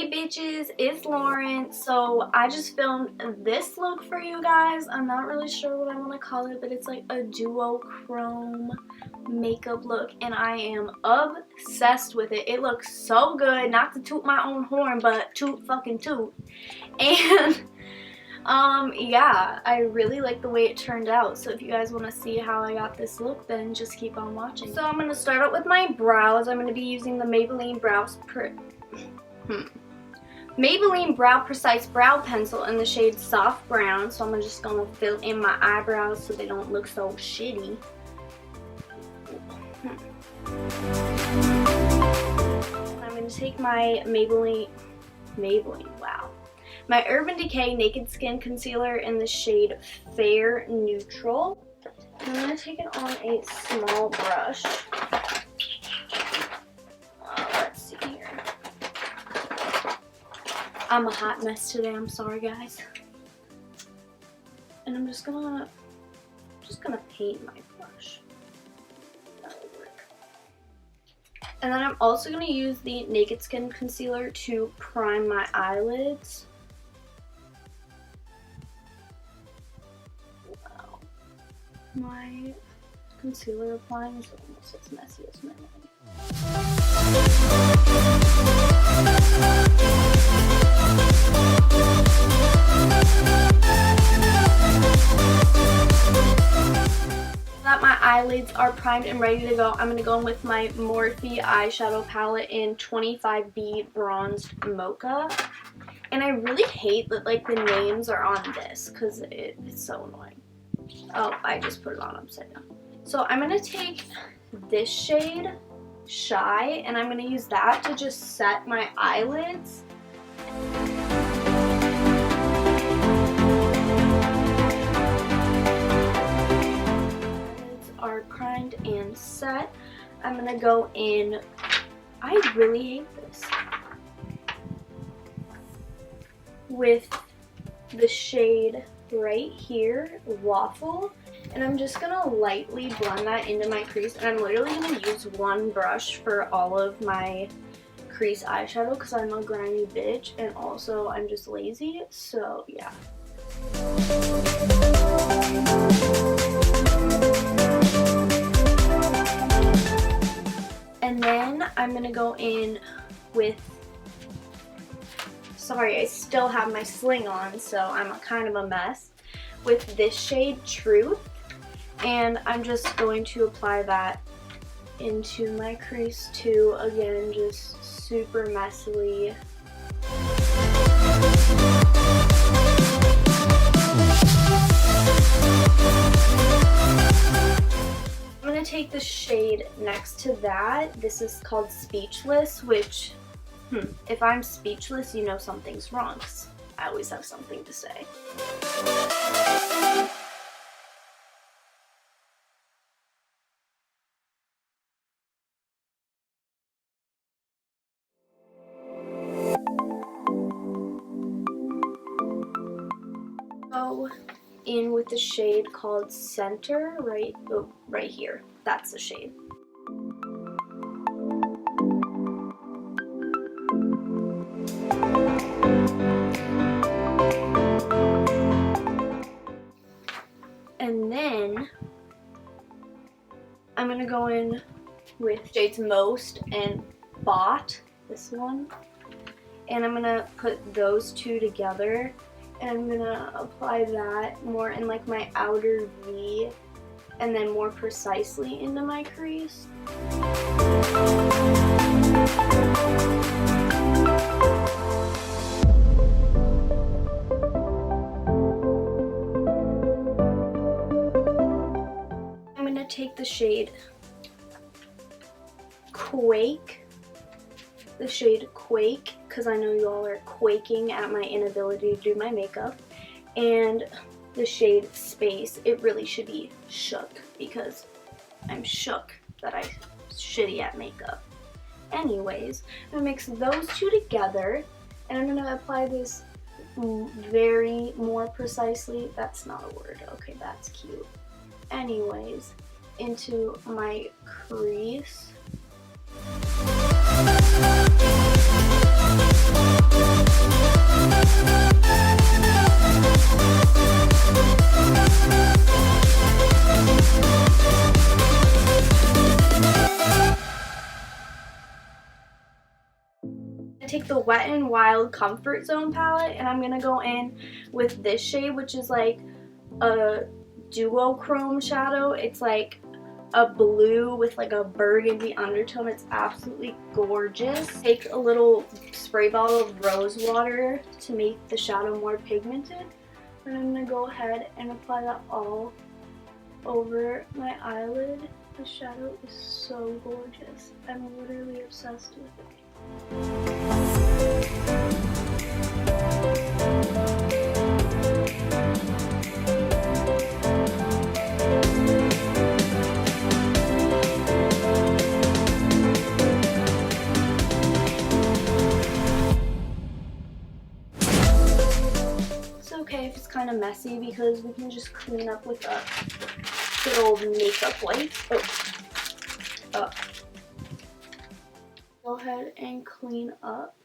Hey bitches, it's Lauren. So I just filmed this look for you guys. I'm not really sure what I want to call it, but it's like a duochrome makeup look and I am obsessed with it. It looks so good. Not to toot my own horn, but toot fucking toot. And yeah, I really like the way it turned out. So if you guys want to see how I got this look, then just keep on watching. So I'm going to start out with my brows. I'm going to be using the Maybelline Maybelline Brow Precise Brow Pencil in the shade Soft Brown. So I'm just going to fill in my eyebrows so they don't look so shitty. I'm going to take my Maybelline, wow. My Urban Decay Naked Skin Concealer in the shade Fair Neutral. I'm going to take it on a small brush. Let's see here. I'm a hot mess today, I'm sorry guys. And I'm just gonna paint my brush. That'll work. And then I'm also gonna use the Naked Skin Concealer to prime my eyelids. Wow. My concealer applying is almost as messy as my nails. That my eyelids are primed and ready to go, I'm going to go in with my Morphe eyeshadow palette in 25B Bronzed Mocha. And I really hate that like the names are on this because it's so annoying. Oh, I just put it on upside down. So I'm going to take this shade, Shy, and I'm going to use that to just set my eyelids. Are primed and set. I'm gonna go in, I really hate this, with the shade right here, Waffle, and I'm just gonna lightly blend that into my crease, and I'm literally gonna use one brush for all of my crease eyeshadow because I'm a grimy bitch and also I'm just lazy, so yeah. And then I'm going to go in with, sorry, I still have my sling on, so I'm kind of a mess, with this shade, Truth. And I'm just going to apply that into my crease too, again, just super messily. I'm going to take the shade next to that. This is called Speechless, which, if I'm speechless, you know something's wrong, 'cause I always have something to say. Go in with the shade called Center, right here. That's the shade. And then I'm gonna go in with shades Most and Bot, this one, and I'm gonna put those two together. And I'm going to apply that more in like my outer V and then more precisely into my crease. I'm going to take the shade Quake. The shade Quake, because I know you all are quaking at my inability to do my makeup, and the shade Space. It really should be Shook, because I'm shook that I'm shitty at makeup. Anyways, I'm gonna mix those two together, and I'm gonna apply this very more precisely. That's not a word. Okay, that's cute. Anyways, into my crease. Take the Wet n Wild Comfort Zone palette, and I'm gonna go in with this shade, which is like a duochrome shadow. It's like a blue with like a burgundy undertone. It's absolutely gorgeous. Take a little spray bottle of rose water to make the shadow more pigmented, and I'm gonna go ahead and apply that all over my eyelid. The shadow is so gorgeous. I'm literally obsessed with it. It's okay if it's kind of messy because we can just clean up with a good old makeup wipe. Go ahead and clean up.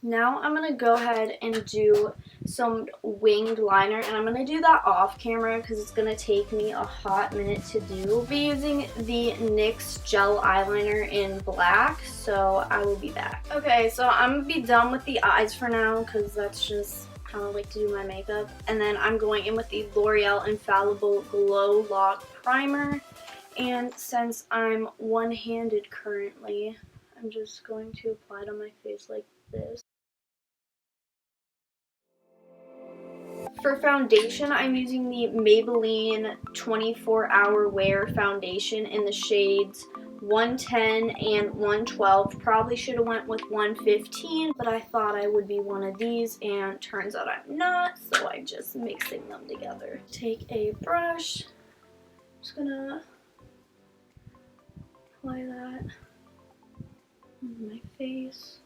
Now I'm going to go ahead and do some winged liner, and I'm going to do that off camera because it's going to take me a hot minute to do. We'll be using the NYX Gel Eyeliner in black, so I will be back. Okay, so I'm going to be done with the eyes for now because that's just how I like to do my makeup. And then I'm going in with the L'Oreal Infallible Glow Lock Primer, and since I'm one-handed currently, I'm just going to apply it on my face like this. For foundation, I'm using the Maybelline 24-Hour Wear Foundation in the shades 110 and 112. Probably should have went with 115, but I thought I would be one of these, and turns out I'm not, so I'm just mixing them together. Take a brush. I'm just gonna apply that on my face.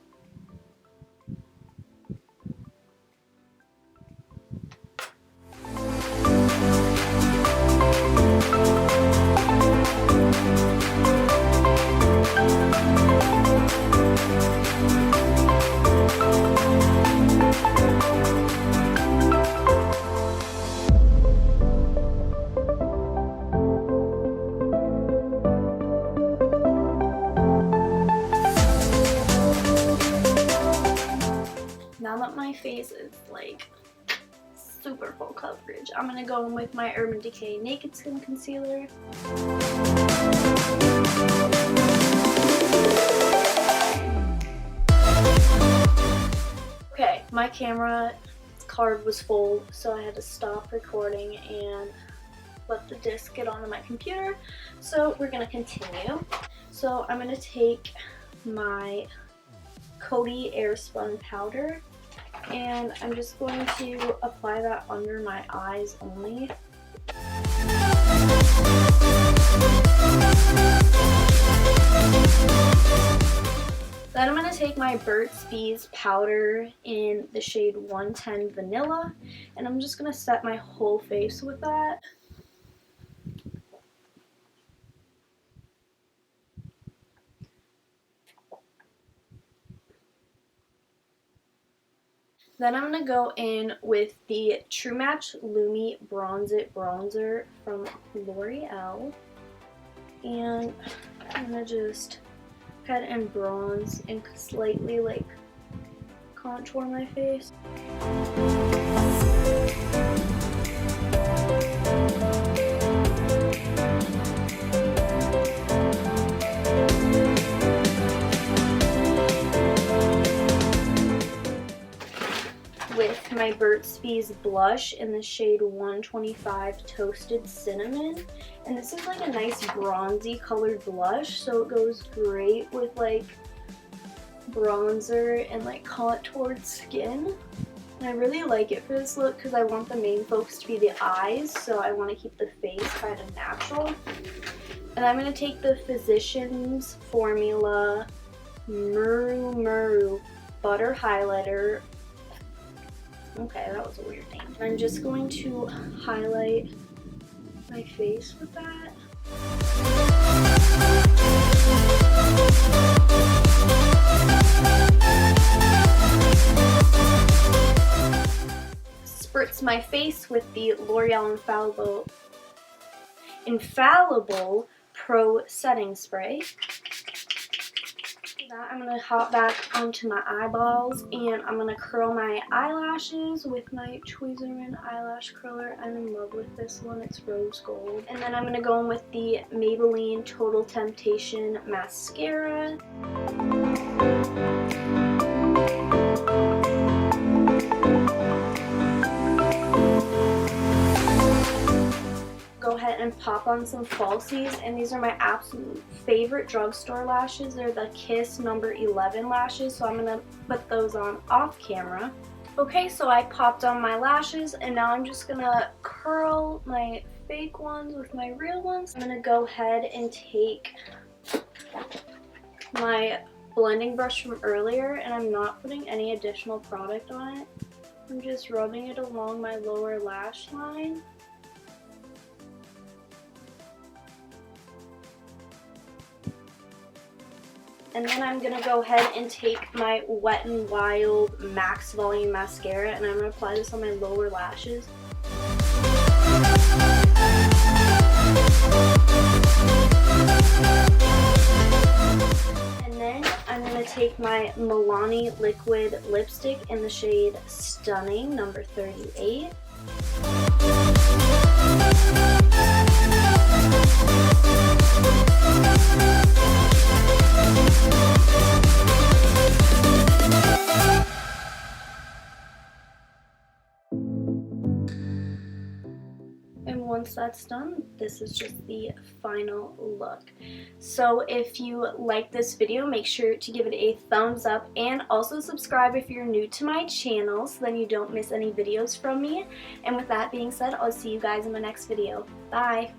Now that my face is like super full coverage, I'm gonna go in with my Urban Decay Naked Skin Concealer. Okay, my camera card was full, so I had to stop recording and let the disc get onto my computer. So we're gonna continue. So I'm gonna take my Coty Airspun powder, and I'm just going to apply that under my eyes only. Then I'm going to take my Burts Bees powder in the shade 110 Vanilla, and I'm just going to set my whole face with that. Then I'm going to go in with the True Match Lumi Bronze It Bronzer from L'Oreal. And I'm going to just go ahead and bronze and slightly like contour my face. With my Burt's Bees blush in the shade 125 Toasted Cinnamon, and this is like a nice bronzy colored blush, so it goes great with like bronzer and like contoured skin. And I really like it for this look because I want the main focus to be the eyes, so I want to keep the face kind of natural. And I'm going to take the Physicians Formula Murumuru Butter Highlighter. Okay, that was a weird name. I'm just going to highlight my face with that. Burts my face with the L'Oreal Infallible Pro Setting Spray. That, I'm going to hop back onto my eyeballs, and I'm going to curl my eyelashes with my Tweezerman eyelash curler. I'm in love with this one. It's rose gold. And then I'm going to go in with the Maybelline Total Temptation mascara. Go ahead and pop on some falsies, and these are my absolute favorite drugstore lashes. They're the Kiss number 11 lashes, so I'm going to put those on off camera. Okay, so I popped on my lashes, and now I'm just going to curl my fake ones with my real ones. I'm going to go ahead and take my blending brush from earlier, and I'm not putting any additional product on it. I'm just rubbing it along my lower lash line. And then I'm going to go ahead and take my Wet n Wild Max Volume Mascara, and I'm going to apply this on my lower lashes. And then I'm going to take my Milani Liquid Lipstick in the shade Stunning, number 38. And once that's done, this is just the final look. So if you like this video, make sure to give it a thumbs up, and also subscribe if you're new to my channel so then you don't miss any videos from me. And with that being said, I'll see you guys in my next video. Bye!